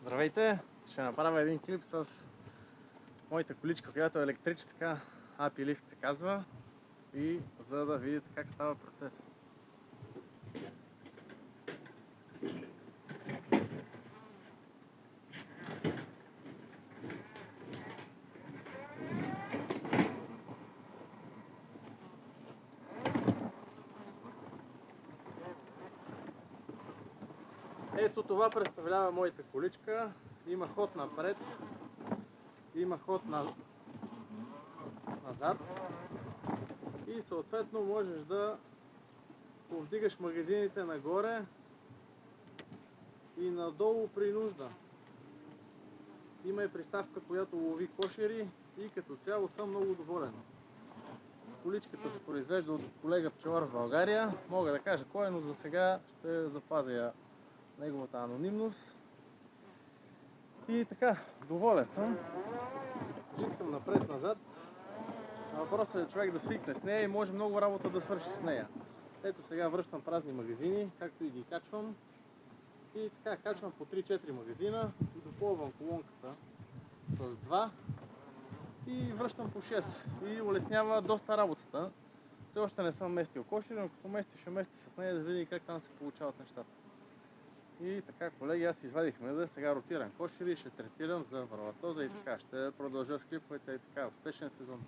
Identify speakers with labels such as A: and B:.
A: Здравейте! Ще направя един клип с моята количка, която е електрическа, API Lift се казва, и за да видите как става процес. Ето това представлява моята количка. Има ход напред, има ход назад и съответно можеш да повдигаш магазините нагоре и надолу при нужда. Има и приставка, която лови кошери и като цяло съм много доволен. Количката се произвежда от колега пчелар в България. Мога да кажа кой е, но за сега ще запазя неговата анонимност. И така, доволен съм. Житкам напред-назад. Въпросът е човек да свикне с нея и може много работа да свърши с нея. Ето сега връщам празни магазини, както и ги качвам. И така, качвам по 3-4 магазина и допълвам колонката с 2 и връщам по 6 и улеснява доста работата. Все още не съм местил кошери, но като мести ще мести с нея да види как там се получават нещата. И така, колеги, аз извадих меда, сега ротирам кошери, ще третирам за върватоза и така. Ще продължа с клиповете и така. Успешен сезон!